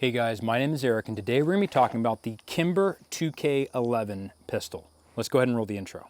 Hey guys, my name is Eric, and today we're going to be talking about the Kimber 2K11 pistol. Let's go ahead and roll the intro.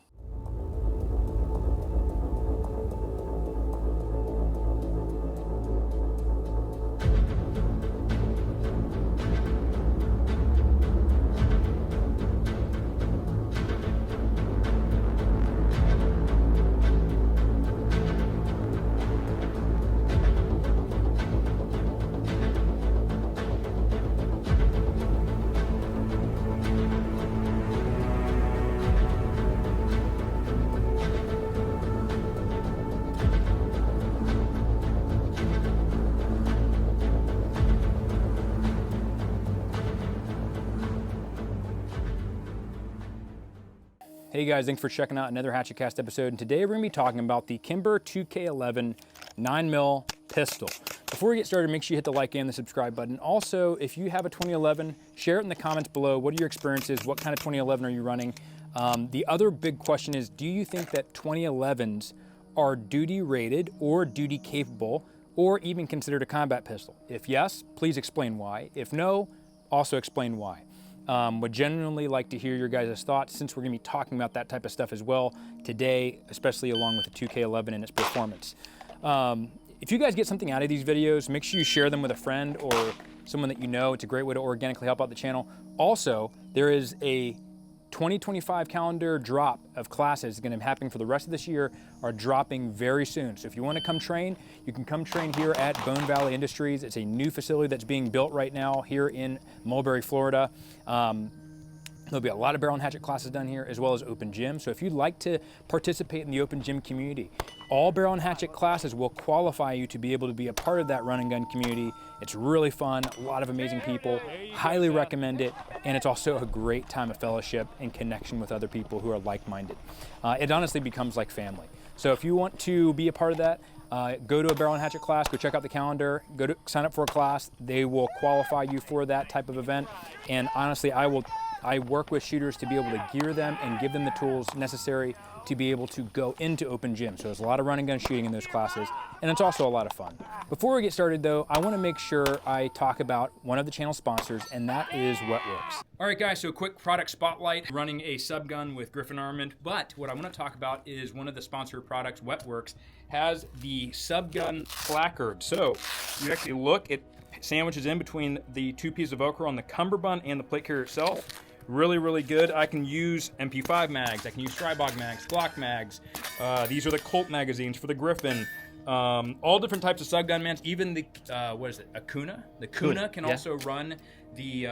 Hey guys, thanks for checking out another Hatchet Cast episode, and today we're going to be talking about the Kimber 2K11 9mm pistol. Before we get started, make sure you hit the like and the subscribe button. Also, if you have a 2011, share it in the comments below. What are your experiences? What kind of 2011 are you running? The other big question is, do you think that 2011s are duty rated or duty capable or even considered a combat pistol? If yes, please explain why. If no, also explain why. Would genuinely like to hear your guys' thoughts, since we're going to be talking about that type of stuff as well today, especially along with the 2K11 and its performance. If you guys get something out of these videos, make sure you share them with a friend or someone that you know. It's a great way to organically help out the channel. Also, there is a 2025 calendar drop of classes going to be happening for the rest of this year, are dropping very soon. So if you want to come train, you can come train here at Bone Valley Industries. It's a new facility that's being built right now here in Mulberry, Florida. There'll be a lot of barrel and hatchet classes done here, as well as open gym. So if you'd like to participate in the open gym community, all barrel and hatchet classes will qualify you to be able to be a part of that run and gun community. It's really fun, a lot of amazing people, highly recommend it, and it's also a great time of fellowship and connection with other people who are like-minded. It honestly becomes like family. So if you want to be a part of that, go to a barrel and hatchet class, go check out the calendar, go to sign up for a class. They will qualify you for that type of event. And honestly, I work with shooters to be able to gear them and give them the tools necessary to be able to go into open gym. So there's a lot of run and gun shooting in those classes, and it's also a lot of fun. Before we get started though, I wanna make sure I talk about one of the channel sponsors, and that is Wetworks. All right guys, so quick product spotlight, running a sub gun with Griffin Armament, but what I wanna talk about is one of the sponsored products, Wetworks, has the sub gun placard. So you actually look, it sandwiches in between the two pieces of Velcro on the cummerbund and the plate carrier itself. Really, really good. I can use MP5 mags, I can use Strybog mags, Glock mags. These are the Colt magazines for the Griffin. All different types of subgun mans, even the, what is it, a Kuna? The Kuna can also run the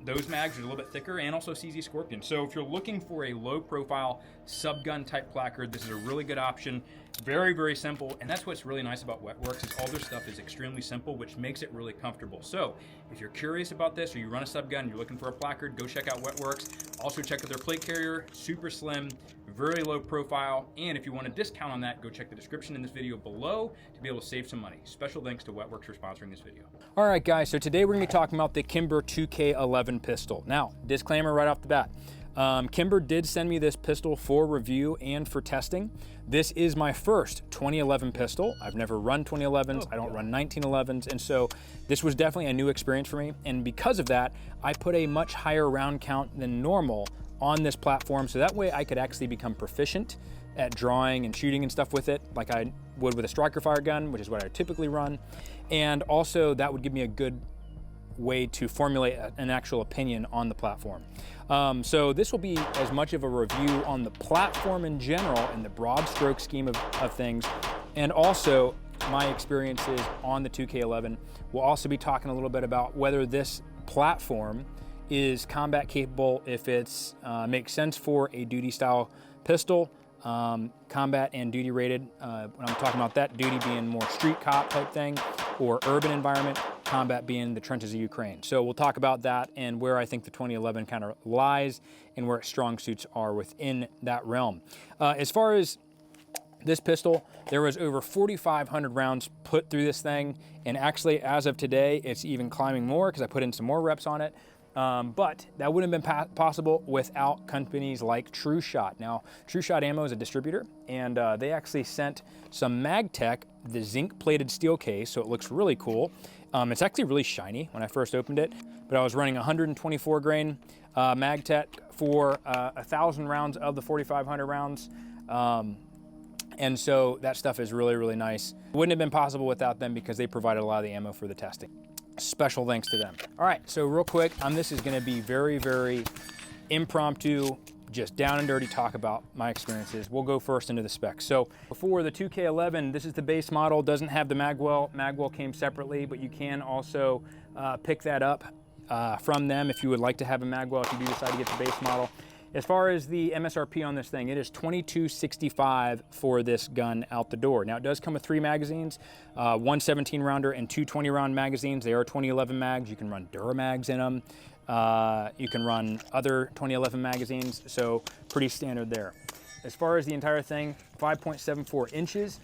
those mags are a little bit thicker, and also CZ Scorpion. So if you're looking for a low profile subgun type placard, this is a really good option. Very, very simple, and that's what's really nice about Wetworks, is all their stuff is extremely simple, which makes it really comfortable. So if you're curious about this, or you run a subgun and you're looking for a placard, go check out Wetworks. Also check out their plate carrier, super slim, very low profile, and if you want a discount on that, go check the description in this video below to be able to save some money. Special thanks to Wetworks for sponsoring this video. All right guys, so today we're gonna be talking about the Kimber 2K11 pistol. Now, disclaimer right off the bat. Kimber did send me this pistol for review and for testing. This is my first 2011 pistol. I've never run 2011s, I don't run 1911s, and so this was definitely a new experience for me, and because of that, I put a much higher round count than normal on this platform, so that way I could actually become proficient at drawing and shooting and stuff with it, like I would with a striker fire gun, which is what I typically run, and also that would give me a good way to formulate an actual opinion on the platform. So this will be as much of a review on the platform in general and the broad stroke scheme of things, and also my experiences on the 2K11. We'll also be talking a little bit about whether this platform is combat capable, if it's makes sense for a duty style pistol, combat and duty rated. When I'm talking about that, duty being more street cop type thing, or urban environment, combat being the trenches of Ukraine. So we'll talk about that and where I think the 2011 kind of lies and where its strong suits are within that realm. As far as this pistol, there was over 4,500 rounds put through this thing, and actually as of today, it's even climbing more because I put in some more reps on it. But that wouldn't have been possible without companies like True Shot. Now, True Shot Ammo is a distributor, and they actually sent some MagTech, the zinc-plated steel case, so it looks really cool. It's actually really shiny when I first opened it, but I was running 124 grain MagTech for 1,000 rounds of the 4,500 rounds. And so that stuff is really, really nice. Wouldn't have been possible without them because they provided a lot of the ammo for the testing. Special thanks to them. All right, so real quick, this is gonna be very, very impromptu, just down and dirty talk about my experiences. We'll go first into the specs. So for the 2K11, this is the base model, doesn't have the magwell. Magwell came separately, but you can also pick that up from them if you would like to have a magwell if you do decide to get the base model. As far as the MSRP on this thing, it is $22.65 for this gun out the door. Now it does come with 3 magazines, one 17 rounder and 2 20 round magazines. They are 2011 mags. You can run Duramags in them. You can run other 2011 magazines, so pretty standard there. As far as the entire thing, 5.74 inches.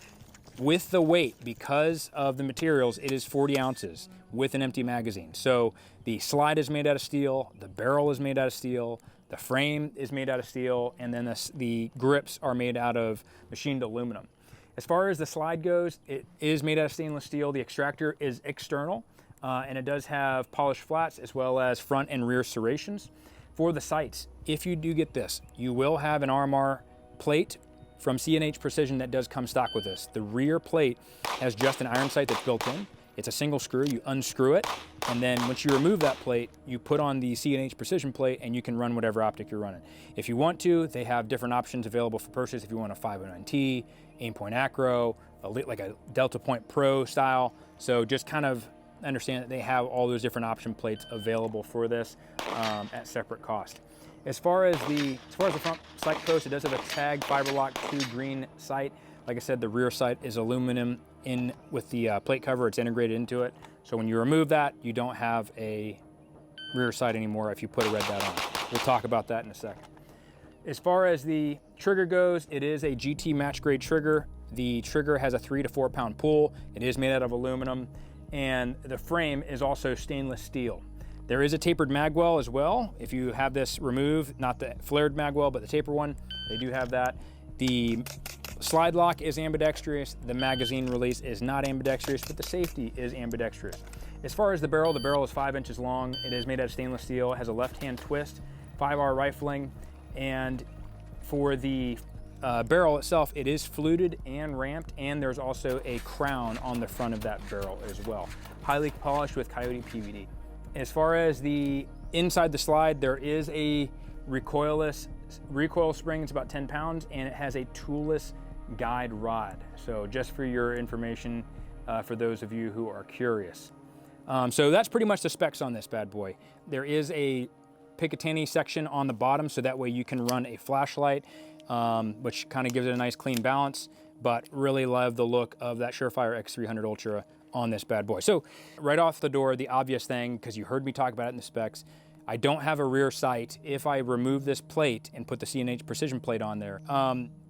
With the weight, because of the materials, it is 40 ounces with an empty magazine. So the slide is made out of steel, the barrel is made out of steel, the frame is made out of steel, and then the grips are made out of machined aluminum. As far as the slide goes, it is made out of stainless steel. The extractor is external, and it does have polished flats as well as front and rear serrations. For the sights, if you do get this, you will have an RMR plate from C&H Precision that does come stock with this. The rear plate has just an iron sight that's built in. It's a single screw, you unscrew it, and then once you remove that plate, you put on the C&H Precision plate and you can run whatever optic you're running. If you want to, they have different options available for purchase. If you want a 509T, Aimpoint Acro, like a Delta Point Pro style. So just kind of understand that they have all those different option plates available for this at separate cost. As far as the front sight post, it does have a TAG Fiberlock 2 green sight. Like I said, the rear sight is aluminum in with the plate cover. It's integrated into it. So when you remove that, you don't have a rear sight anymore if you put a red dot on. We'll talk about that in a second. As far as the trigger goes, it is a GT match grade trigger. The trigger has a 3 to 4 pound pull. It is made out of aluminum, and the frame is also stainless steel. There is a tapered magwell as well. If you have this removed, not the flared magwell, but the tapered one, they do have that. The slide lock is ambidextrous. The magazine release is not ambidextrous, but the safety is ambidextrous. As far as the barrel is 5 inches long. It is made out of stainless steel. It has a left-hand twist, 5R rifling, and for the barrel itself, it is fluted and ramped, and there's also a crown on the front of that barrel as well. Highly polished with Coyote PVD. As far as the inside the slide, there is a recoil spring. It's about 10 pounds, and it has a toolless guide rod. So just for your information, for those of you who are curious. So that's pretty much the specs on this bad boy. There is a Picatinny section on the bottom, so that way you can run a flashlight, which kind of gives it a nice clean balance, but really love the look of that Surefire X300 Ultra on this bad boy. So right off the door, the obvious thing, because you heard me talk about it in the specs, I don't have a rear sight if I remove this plate and put the C&H Precision plate on there.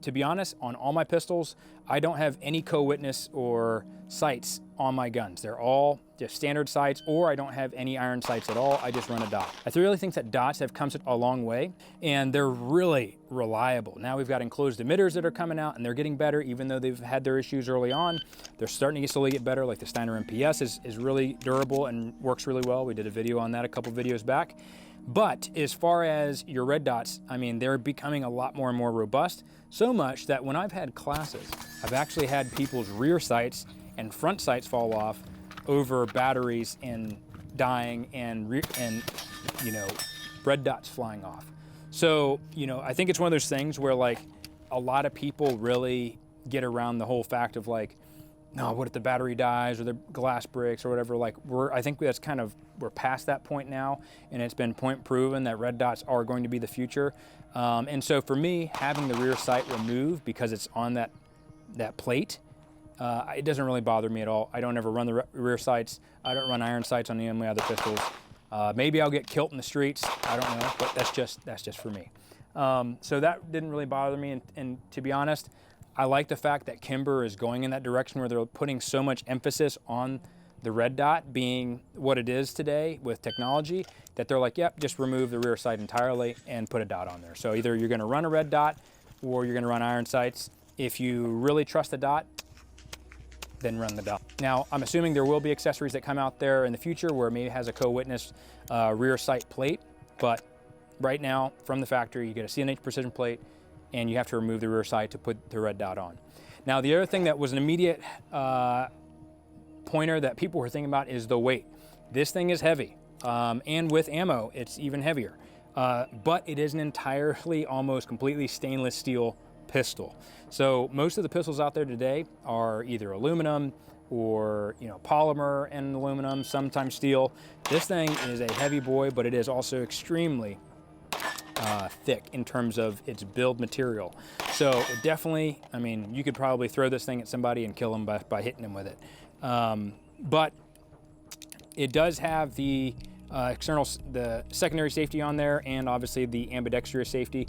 To be honest, on all my pistols, I don't have any co-witness or sights on my guns. They're all just standard sights, or I don't have any iron sights at all. I just run a dot. I really think that dots have come a long way, and they're really reliable. Now we've got enclosed emitters that are coming out, and they're getting better, even though they've had their issues early on. They're starting to slowly get better, like the Steiner MPS is really durable and works really well. We did a video on that a couple videos back. But as far as your red dots, I mean, they're becoming a lot more and more robust, so much that when I've had classes, I've actually had people's rear sights and front sights fall off over batteries and dying and you know, red dots flying off. So, you know, I think it's one of those things where like a lot of people really get around the whole fact of like, no, what if the battery dies or the glass breaks or whatever? Like I think that's kind of, we're past that point now, and it's been point proven that red dots are going to be the future. And so for me, having the rear sight removed because it's on that plate, it doesn't really bother me at all. I don't ever run the rear sights. I don't run iron sights on any of my other pistols. Maybe I'll get kilt in the streets. I don't know, but that's just for me. So that didn't really bother me. And to be honest, I like the fact that Kimber is going in that direction where they're putting so much emphasis on the red dot being what it is today with technology, that they're like, yep, just remove the rear sight entirely and put a dot on there. So either you're gonna run a red dot or you're gonna run iron sights. If you really trust the dot, then run the bell. Now, I'm assuming there will be accessories that come out there in the future where maybe it has a co-witness rear sight plate, but right now from the factory, you get a CNH precision plate and you have to remove the rear sight to put the red dot on. Now, the other thing that was an immediate pointer that people were thinking about is the weight. This thing is heavy, and with ammo, it's even heavier. But it is an entirely, almost completely stainless steel pistol. So most of the pistols out there today are either aluminum or polymer and aluminum, sometimes steel. This thing is a heavy boy, but it is also extremely thick in terms of its build material. So it definitely, I mean, you could probably throw this thing at somebody and kill them by hitting them with it. But it does have the the secondary safety on there, and obviously the ambidextrous safety.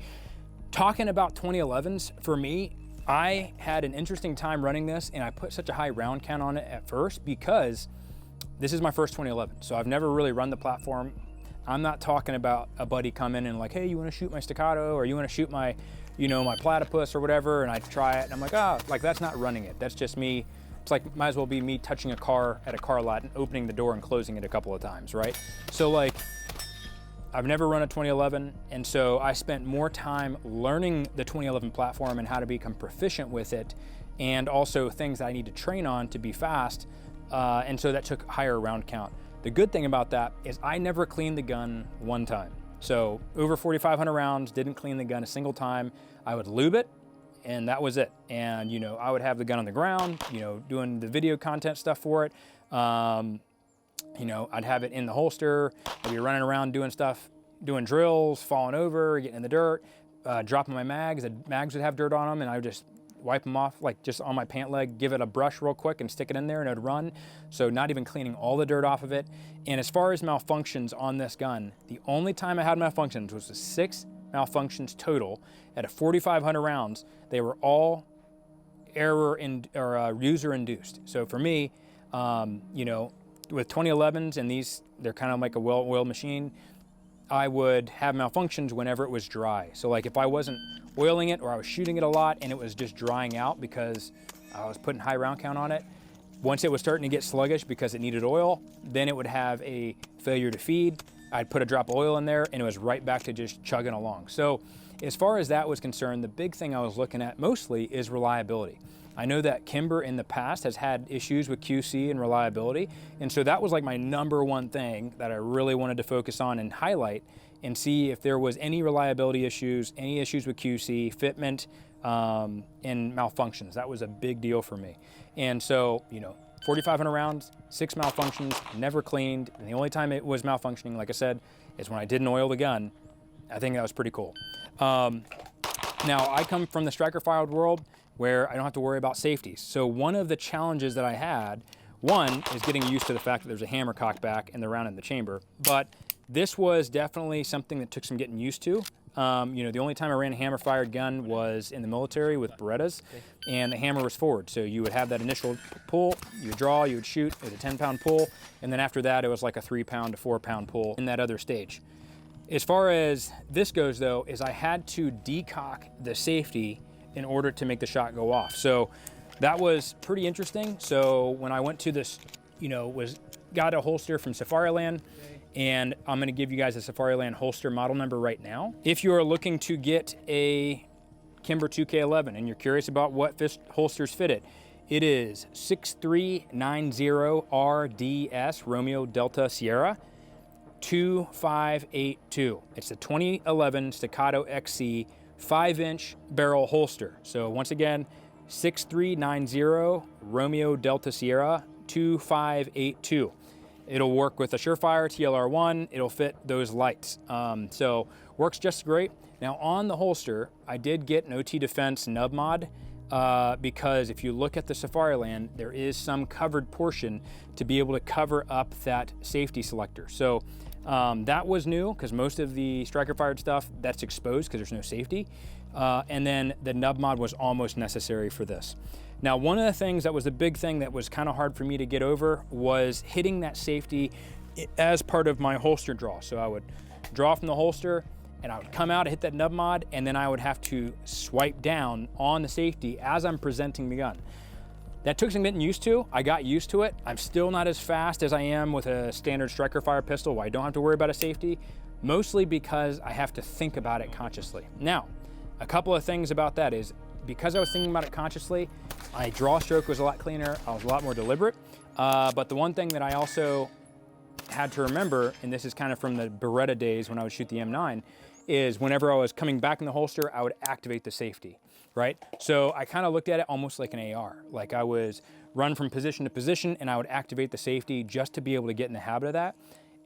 Talking about 2011s, for me, I had an interesting time running this, and I put such a high round count on it at first because this is my first 2011. So I've never really run the platform. I'm not talking about a buddy coming and like, hey, you want to shoot my staccato, or you want to shoot my, my platypus or whatever, and I try it and I'm like, like that's not running it. That's just me. It's like, might as well be me touching a car at a car lot and opening the door and closing it a couple of times, right? So like, I've never run a 2011, and so I spent more time learning the 2011 platform and how to become proficient with it, and also things that I need to train on to be fast, and so that took higher round count. The good thing about that is I never cleaned the gun one time. So over 4,500 rounds, didn't clean the gun a single time. I would lube it, and that was it. And I would have the gun on the ground, doing the video content stuff for it. I'd have it in the holster. I'd be running around doing stuff, doing drills, falling over, getting in the dirt, dropping my mags. The mags would have dirt on them, and I would just wipe them off, like just on my pant leg, give it a brush real quick and stick it in there, and it would run. So not even cleaning all the dirt off of it. And as far as malfunctions on this gun, the only time I had malfunctions was the 6 malfunctions total at a 4,500 rounds. They were all user induced. So for me, with 2011s, and these, they're kind of like a well-oiled machine, I would have malfunctions whenever it was dry. So like if I wasn't oiling it, or I was shooting it a lot and it was just drying out because I was putting high round count on it, once it was starting to get sluggish because it needed oil, then it would have a failure to feed. I'd put a drop of oil in there and it was right back to just chugging along. So as far as that was concerned, the big thing I was looking at mostly is reliability. I know that Kimber in the past has had issues with QC and reliability, and so that was like my number 1 thing that I really wanted to focus on and highlight and see if there was any reliability issues, any issues with QC, fitment, and malfunctions. That was a big deal for me. And so, 4,500 rounds, 6 malfunctions, never cleaned, and the only time it was malfunctioning, like I said, is when I didn't oil the gun. I think that was pretty cool. Now, I come from the striker fired world where I don't have to worry about safeties. So one of the challenges that I had, one, is getting used to the fact that there's a hammer cocked back and the round in the chamber, but this was definitely something that took some getting used to. The only time I ran a hammer fired gun was in the military with Berettas, and the hammer was forward. So you would have that initial pull, you would draw, you would shoot with a 10-pound pull, and then after that it was like a 3-pound to 4-pound pull in that other stage. As far as this goes though, is I had to decock the safety in order to make the shot go off. So that was pretty interesting. So when I went to this, got a holster from Safariland, and I'm gonna give you guys a Safariland holster model number right now. If you are looking to get a Kimber 2K11 and you're curious about what holsters fit it, it is 6390RDS Romeo Delta Sierra 2582. It's the 2011 Staccato XC 5-inch barrel holster. So once again, 6390 Romeo Delta Sierra 2582. It'll work with a Surefire TLR1. It'll fit those lights. So works just great. Now on the holster, I did get an OT Defense nub mod because if you look at the Safariland, there is some covered portion to be able to cover up that safety selector. So that was new because most of the striker fired stuff, that's exposed because there's no safety. And then the nub mod was almost necessary for this. Now, one of the things that was the big thing that was kind of hard for me to get over was hitting that safety as part of my holster draw. So I would draw from the holster and I would come out and hit that nub mod, and then I would have to swipe down on the safety as I'm presenting the gun. That took some getting used to. I got used to it. I'm still not as fast as I am with a standard striker fire pistol where I don't have to worry about a safety, mostly because I have to think about it consciously. Now, a couple of things about that is because I was thinking about it consciously, my draw stroke was a lot cleaner. I was a lot more deliberate. But the one thing that I also had to remember, and this is kind of from the Beretta days when I would shoot the M9, is whenever I was coming back in the holster, I would activate the safety, right? So I kind of looked at it almost like an AR. Like I was run from position to position and I would activate the safety just to be able to get in the habit of that.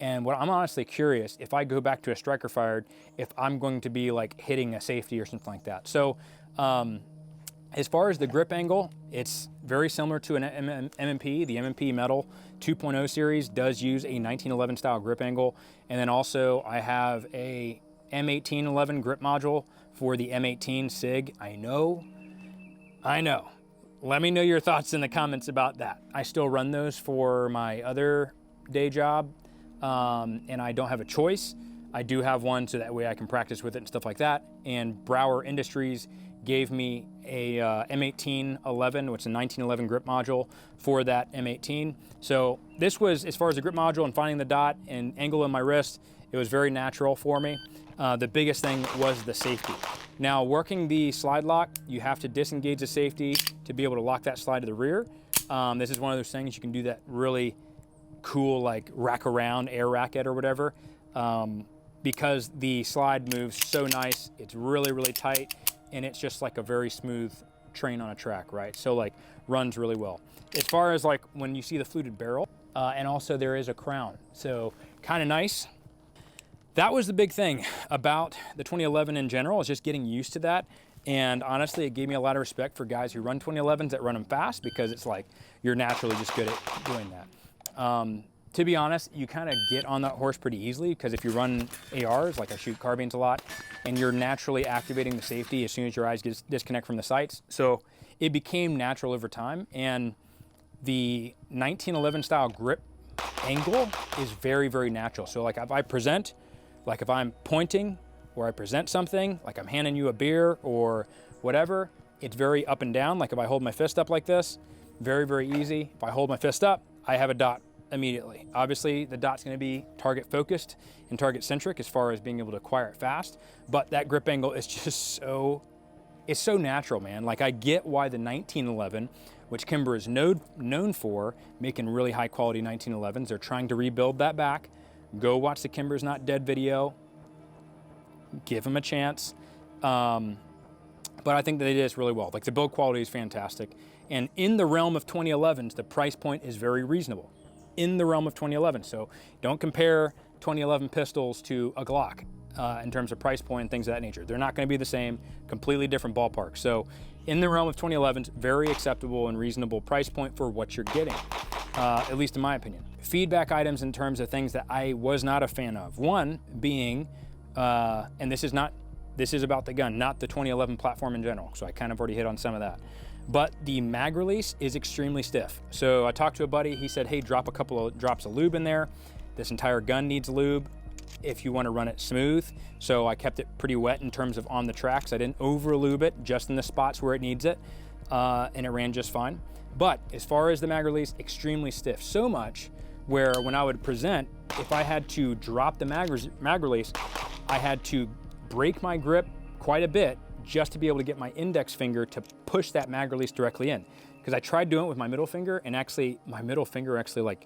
And what I'm honestly curious, if I go back to a striker fired, if I'm going to be like hitting a safety or something like that. So as far as the grip angle, it's very similar to an M&P. The M&P Metal 2.0 series does use a 1911 style grip angle. And then also I have a M1811 grip module for the M18 SIG. I know. Let me know your thoughts in the comments about that. I still run those for my other day job, and I don't have a choice. I do have one so that way I can practice with it and stuff like that. And Brower Industries gave me a M1811, which is a 1911 grip module for that M18. So this was, as far as the grip module and finding the dot and angle in my wrist, it was very natural for me. The biggest thing was the safety. Now, working the slide lock, you have to disengage the safety to be able to lock that slide to the rear. This is one of those things you can do that really cool, like rack around, air racket or whatever, because the slide moves so nice. It's really, really tight, and it's just like a very smooth train on a track, right? So like runs really well. As far as like when you see the fluted barrel, and also there is a crown, so kind of nice. That was the big thing about the 2011 in general, is just getting used to that. And honestly, it gave me a lot of respect for guys who run 2011s that run them fast, because it's like you're naturally just good at doing that. To be honest, you kind of get on that horse pretty easily, because if you run ARs, like I shoot carbines a lot, and you're naturally activating the safety as soon as your eyes disconnect from the sights. So it became natural over time. And the 1911 style grip angle is very, very natural. So like if I present, like if I'm pointing or I present something, like I'm handing you a beer or whatever, it's very up and down. Like if I hold my fist up like this, very, very easy. If I hold my fist up, I have a dot immediately. Obviously, the dot's gonna be target focused and target centric as far as being able to acquire it fast, but that grip angle is just it's so natural, man. Like I get why the 1911, which Kimber is known for making really high quality 1911s, they're trying to rebuild that back. Go watch the Kimber's Not Dead video. Give them a chance. But I think that they did this really well. Like the build quality is fantastic. And in the realm of 2011s, the price point is very reasonable. In the realm of 2011. So don't compare 2011 pistols to a Glock in terms of price point and things of that nature. They're not going to be the same, completely different ballpark. So in the realm of 2011s, very acceptable and reasonable price point for what you're getting, at least in my opinion. Feedback items in terms of things that I was not a fan of. One being, and this is about the gun, not the 2011 platform in general. So I kind of already hit on some of that. But the mag release is extremely stiff. So I talked to a buddy, he said, hey, drop a couple of drops of lube in there. This entire gun needs lube if you want to run it smooth. So I kept it pretty wet in terms of on the tracks. I didn't over lube it, just in the spots where it needs it. And it ran just fine. But as far as the mag release, extremely stiff. So much where when I would present, if I had to drop the mag release, I had to break my grip quite a bit just to be able to get my index finger to push that mag release directly in. Because I tried doing it with my middle finger, and actually my middle finger actually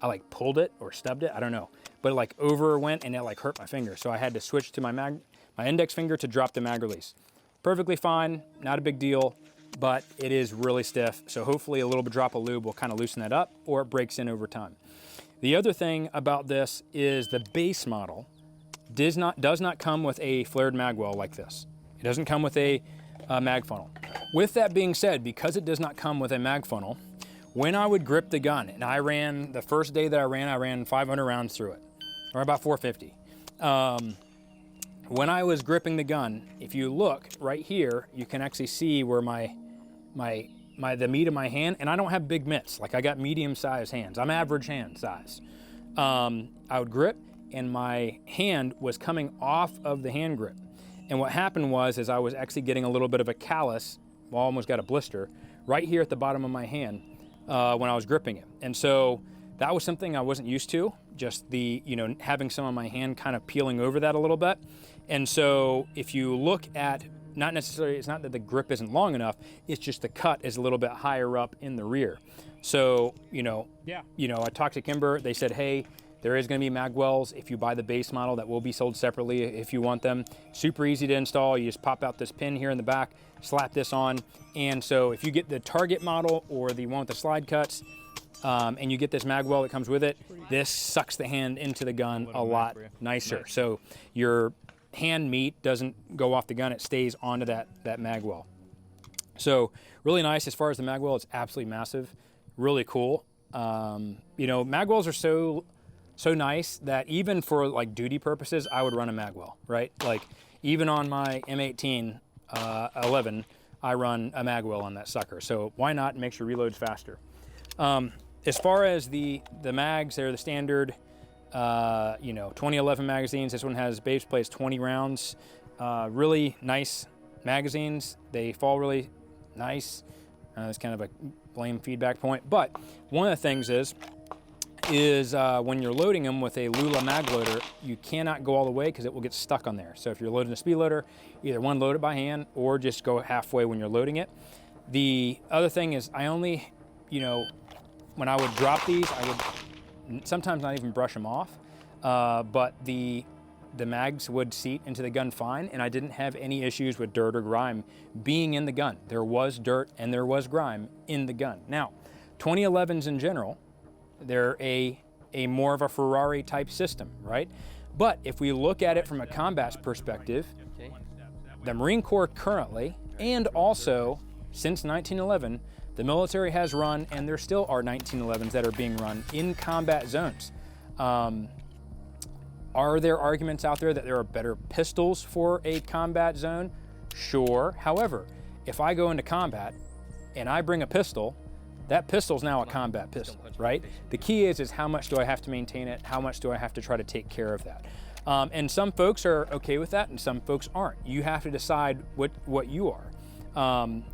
I pulled it or stubbed it, I don't know. But it over went and it hurt my finger. So I had to switch to my index finger to drop the mag release. Perfectly fine, not a big deal, but it is really stiff. So hopefully a little bit drop of lube will kind of loosen that up, or it breaks in over time. The other thing about this is the base model does not come with a flared mag well like this. It doesn't come with a mag funnel. With that being said, because it does not come with a mag funnel, when I would grip the gun, and the first day that I ran 500 rounds through it, or about 450. When I was gripping the gun, if you look right here, you can actually see where the meat of my hand, and I don't have big mitts. Like I got medium-sized hands. I'm average hand size. I would grip, and my hand was coming off of the hand grip. And what happened was I was actually getting a little bit of a callus, well, almost got a blister, right here at the bottom of my hand when I was gripping it. And so that was something I wasn't used to, just the, you know, having some of my hand kind of peeling over that a little bit. And so if you look at, not necessarily, it's not that the grip isn't long enough, it's just the cut is a little bit higher up in the rear. So, I talked to Kimber, they said, hey, there is gonna be mag wells if you buy the base model that will be sold separately if you want them. Super easy to install. You just pop out this pin here in the back, slap this on. And so if you get the Target model or the one with the slide cuts, and you get this mag well that comes with it, this sucks the hand into the gun a lot nicer. So your hand meat doesn't go off the gun, it stays onto that mag well. So really nice. As far as the mag well, it's absolutely massive, really cool. Mag wells are so nice that even for like duty purposes, I would run a mag well, right? Like even on my M18 11, I run a mag well on that sucker. So why not? It makes your reloads faster. As far as the mags, they're the standard 2011 magazines. This one has base plates 20 rounds. Really nice magazines. They fall really nice. That's kind of a lame feedback point. But one of the things is when you're loading them with a Lula mag loader, you cannot go all the way because it will get stuck on there. So if you're loading a speed loader, either one, load it by hand or just go halfway when you're loading it. The other thing is I only, when I would drop these, I would sometimes not even brush them off, but the mags would seat into the gun fine, and I didn't have any issues with dirt or grime being in the gun. There was dirt and there was grime in the gun. Now, 2011s in general, they're a more of a Ferrari type system, right? But if we look at it from a combat perspective, the Marine Corps currently, and also since 1911, the military has run, and there still are 1911s that are being run in combat zones. Are there arguments out there that there are better pistols for a combat zone? Sure. However, if I go into combat and I bring a pistol, that pistol's now a combat pistol, right? The key is how much do I have to maintain it? How much do I have to try to take care of that? And some folks are okay with that and some folks aren't. You have to decide what you are.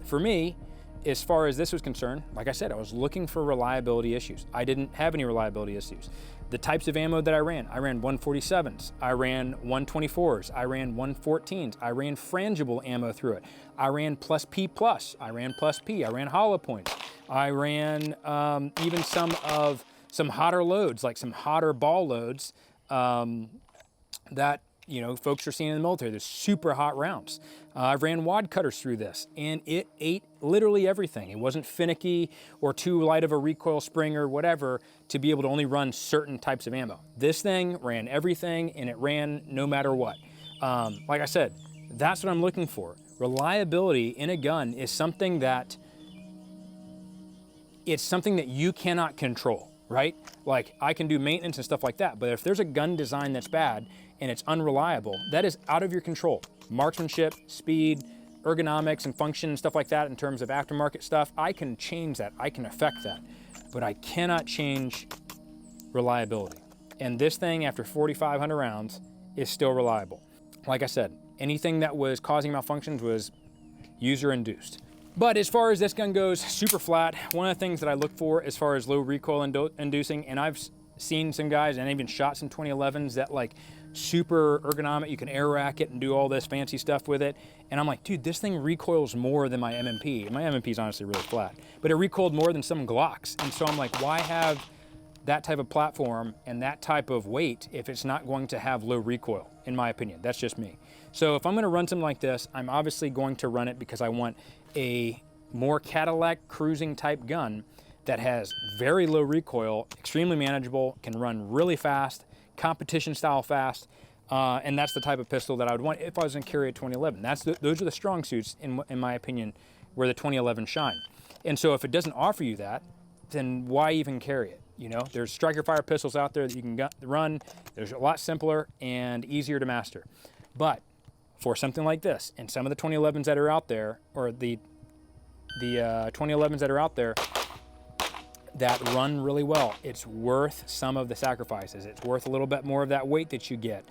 For me, as far as this was concerned, like I said, I was looking for reliability issues. I didn't have any reliability issues. The types of ammo that I ran 147s, I ran 124s, I ran 114s, I ran frangible ammo through it. I ran plus P+, I ran plus P, I ran hollow points. I ran even some hotter loads, like some hotter ball loads that folks are seeing in the military. There's super hot rounds. I ran wad cutters through this, and it ate literally everything. It wasn't finicky or too light of a recoil spring or whatever to be able to only run certain types of ammo. This thing ran everything, and it ran no matter what. Like I said, that's what I'm looking for. Reliability in a gun is something that you cannot control, right? Like I can do maintenance and stuff like that, but if there's a gun design that's bad and it's unreliable, that is out of your control. Marksmanship, speed, ergonomics and function and stuff like that in terms of aftermarket stuff, I can change that, I can affect that, but I cannot change reliability. And this thing, after 4,500 rounds, is still reliable. Like I said, anything that was causing malfunctions was user-induced. But as far as this gun goes, super flat. One of the things that I look for as far as low recoil inducing, and I've seen some guys and even shot some 2011s that like super ergonomic, you can air rack it and do all this fancy stuff with it. And I'm like, dude, this thing recoils more than my MMP. My MMP is honestly really flat, but it recoiled more than some Glocks. And so I'm like, why have that type of platform and that type of weight if it's not going to have low recoil, in my opinion? That's just me. So if I'm gonna run something like this, I'm obviously going to run it because I want a more Cadillac cruising type gun that has very low recoil, extremely manageable, can run really fast, competition style fast, and that's the type of pistol that I would want if I was gonna carry a 2011. Those are the strong suits, in my opinion, where the 2011 shine. And so if it doesn't offer you that, then why even carry it? There's striker fire pistols out there that you can run. There's a lot simpler and easier to master. But for something like this, and some of the 2011s that are out there, or the 2011s that are out there that run really well, it's worth some of the sacrifices. It's worth a little bit more of that weight that you get.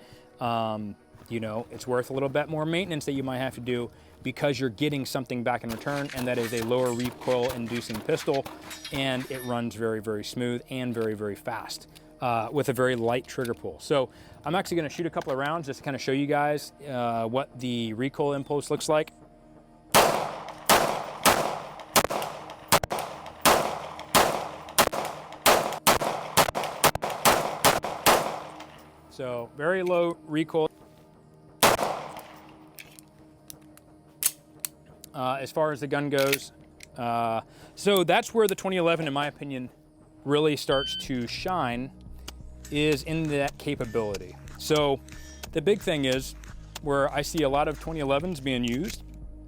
you know, it's worth a little bit more maintenance that you might have to do because you're getting something back in return, and that is a lower recoil inducing pistol, and it runs very, very smooth and very, very fast with a very light trigger pull. So I'm actually gonna shoot a couple of rounds just to kind of show you guys what the recoil impulse looks like. So very low recoil. As far as the gun goes. So that's where the 2011, in my opinion, really starts to shine, is in that capability. So the big thing is, where I see a lot of 2011s being used,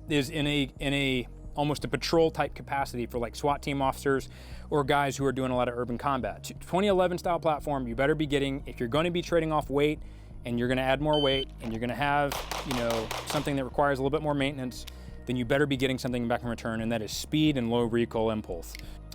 is in a almost a patrol type capacity for like SWAT team officers or guys who are doing a lot of urban combat. 2011 style platform, you better be getting, if you're going to be trading off weight and you're going to add more weight and you're going to have, you know, something that requires a little bit more maintenance, then you better be getting something back in return, and that is speed and low recoil impulse.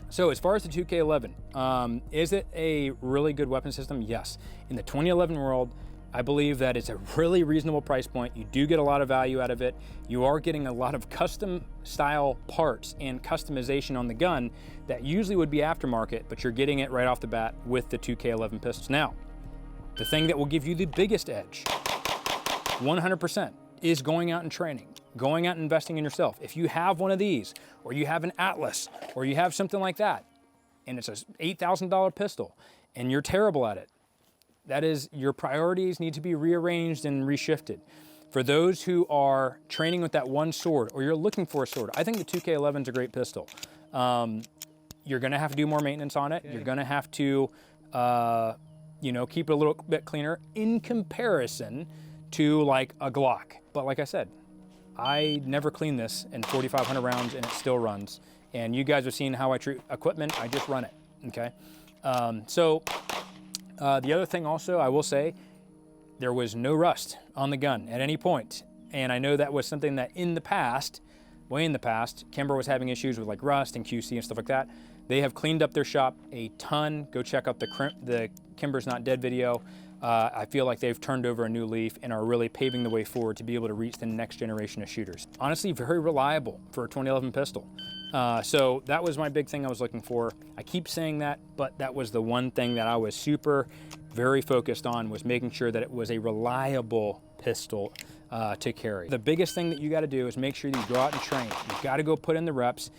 So as far as the 2K11, is it a really good weapon system? Yes. In the 2011 world, I believe that it's a really reasonable price point. You do get a lot of value out of it. You are getting a lot of custom style parts and customization on the gun that usually would be aftermarket, but you're getting it right off the bat with the 2K11 pistols. Now, the thing that will give you the biggest edge, 100%, is going out and training, going out and investing in yourself. If you have one of these, or you have an Atlas, or you have something like that, and it's a $8,000 pistol, and you're terrible at it, that is, your priorities need to be rearranged and reshifted. For those who are training with that one sword, or you're looking for a sword, I think the 2K11 is a great pistol. You're gonna have to do more maintenance on it. Okay. You're gonna have to, you know, keep it a little bit cleaner in comparison to like a Glock. But like I said, I never clean this in 4,500 rounds and it still runs. And you guys have seen how I treat equipment. I just run it, okay? The other thing also, I will say, there was no rust on the gun at any point. And I know that was something that in the past, way in the past, Kimber was having issues with like rust and QC and stuff like that. They have cleaned up their shop a ton. Go check out the Kimber's Not Dead video. I feel like they've turned over a new leaf and are really paving the way forward to be able to reach the next generation of shooters. Honestly, very reliable for a 2011 pistol. So that was my big thing I was looking for. I keep saying that, but that was the one thing that I was very focused on, was making sure that it was a reliable pistol to carry. The biggest thing that you gotta do is make sure that you go out and train. You've gotta go put in the reps.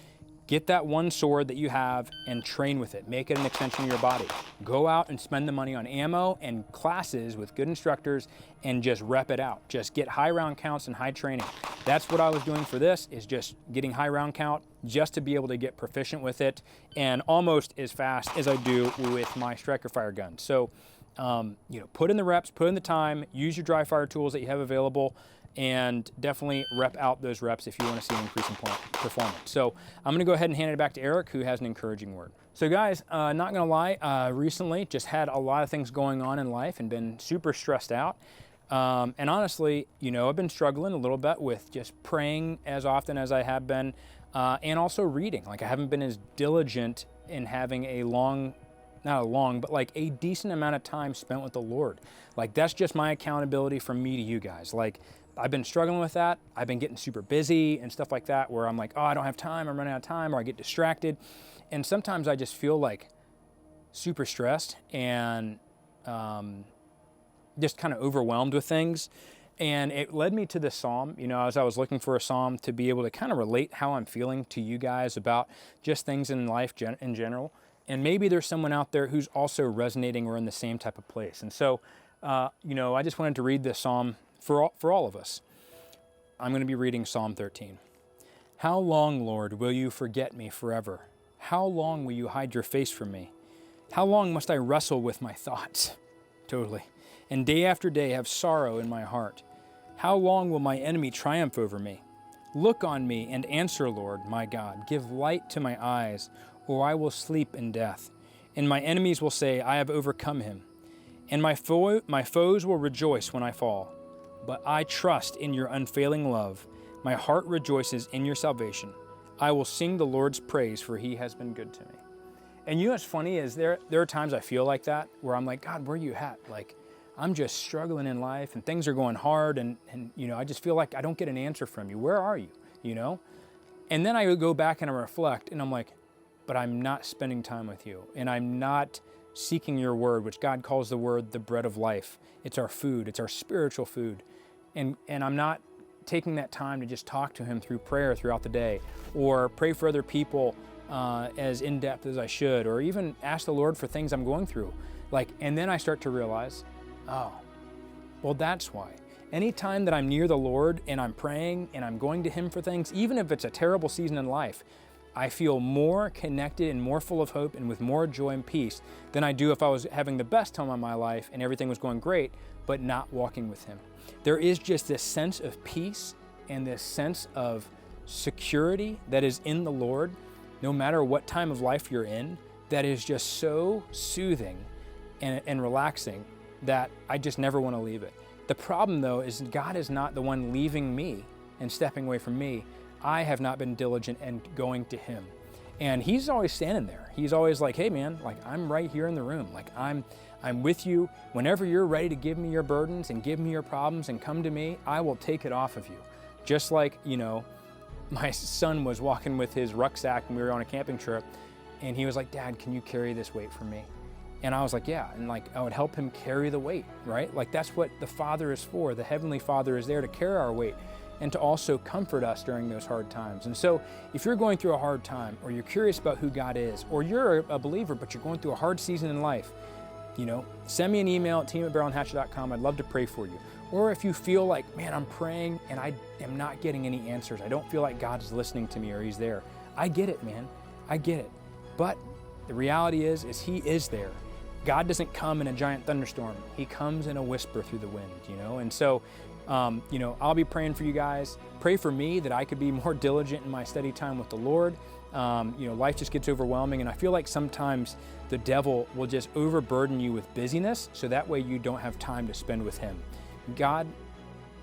Get that one sword that you have and train with it. Make it an extension of your body. Go out and spend the money on ammo and classes with good instructors and just rep it out. Just get high round counts and high training. That's what I was doing for this, is just getting high round count just to be able to get proficient with it, and almost as fast as I do with my striker fire gun. So, you know, put in the reps, put in the time, use your dry fire tools that you have available, and definitely rep out those reps if you want to see an increase in performance. So I'm going to go ahead and hand it back to Eric, who has an encouraging word. So guys, not going to lie, recently just had a lot of things going on in life and been super stressed out. And honestly, you know, I've been struggling a little bit with just praying as often as I have been, and also reading. Like, I haven't been as diligent in having but like a decent amount of time spent with the Lord. Like, that's just my accountability from me to you guys. Like, I've been struggling with that. I've been getting super busy and stuff like that, where I'm like, oh, I don't have time, I'm running out of time, or I get distracted. And sometimes I just feel like super stressed and just kind of overwhelmed with things. And it led me to this psalm, you know, as I was looking for a psalm to be able to kind of relate how I'm feeling to you guys about just things in life in general. And maybe there's someone out there who's also resonating or in the same type of place. And so, you know, I just wanted to read this psalm for all of us. I'm going to be reading Psalm 13. How long, Lord, will you forget me forever? How long will you hide your face from me? How long must I wrestle with my thoughts? Totally. And day after day have sorrow in my heart. How long will my enemy triumph over me? Look on me and answer, Lord, my God. Give light to my eyes, or I will sleep in death. And my enemies will say, I have overcome him. And my foes will rejoice when I fall. But I trust in your unfailing love. My heart rejoices in your salvation. I will sing the Lord's praise, for he has been good to me. And you know what's funny is there are times I feel like that, where I'm like, God, where are you at? Like, I'm just struggling in life and things are going hard and you know, I just feel like I don't get an answer from you. Where are you? You know? And then I would go back and I reflect and I'm like, but I'm not spending time with you and I'm not seeking your word, which God calls the word the bread of life. It's our food. It's our spiritual food. And I'm not taking that time to just talk to him through prayer throughout the day or pray for other people as in-depth as I should, or even ask the Lord for things I'm going through. And then I start to realize, oh, well, that's why. Anytime that I'm near the Lord and I'm praying and I'm going to him for things, even if it's a terrible season in life, I feel more connected and more full of hope and with more joy and peace than I do if I was having the best time of my life and everything was going great, but not walking with him. There is just this sense of peace and this sense of security that is in the Lord, no matter what time of life you're in, that is just so soothing and relaxing that I just never want to leave it. The problem though is God is not the one leaving me and stepping away from me. I have not been diligent and going to him. And he's always standing there. He's always like, hey man, I'm right here in the room. I'm with you. Whenever you're ready to give me your burdens and give me your problems and come to me, I will take it off of you. Just like, you know, my son was walking with his rucksack and we were on a camping trip and he was like, Dad, can you carry this weight for me? And I was like, yeah. And I would help him carry the weight, right? That's what the Father is for. The Heavenly Father is there to carry our weight and to also comfort us during those hard times. And so if you're going through a hard time or you're curious about who God is, or you're a believer, but you're going through a hard season in life, you know, send me an email at team@barrelhatchet.com. I'd love to pray for you. Or if you feel like, man, I'm praying and I am not getting any answers. I don't feel like God's listening to me or he's there. I get it, man. I get it. But the reality is he is there. God doesn't come in a giant thunderstorm. He comes in a whisper through the wind, you know? And so, you know, I'll be praying for you guys. Pray for me that I could be more diligent in my study time with the Lord. You know, life just gets overwhelming. And I feel like sometimes the devil will just overburden you with busyness so that way you don't have time to spend with him. God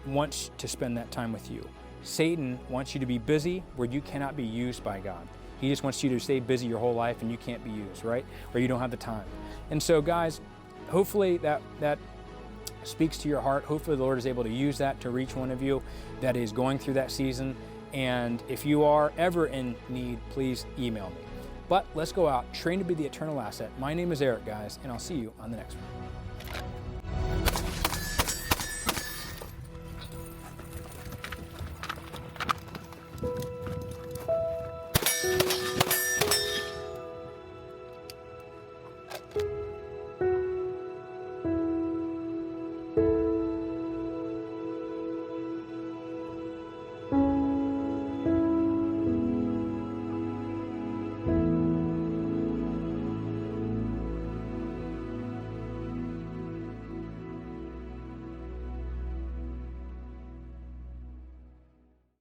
wants to spend that time with you. Satan wants you to be busy where you cannot be used by God. He just wants you to stay busy your whole life and you can't be used, right? Or you don't have the time. And so guys, hopefully that speaks to your heart. Hopefully the Lord is able to use that to reach one of you that is going through that season. And if you are ever in need, please email me. But let's go out, train to be the eternal asset. My name is Eric, guys, and I'll see you on the next one.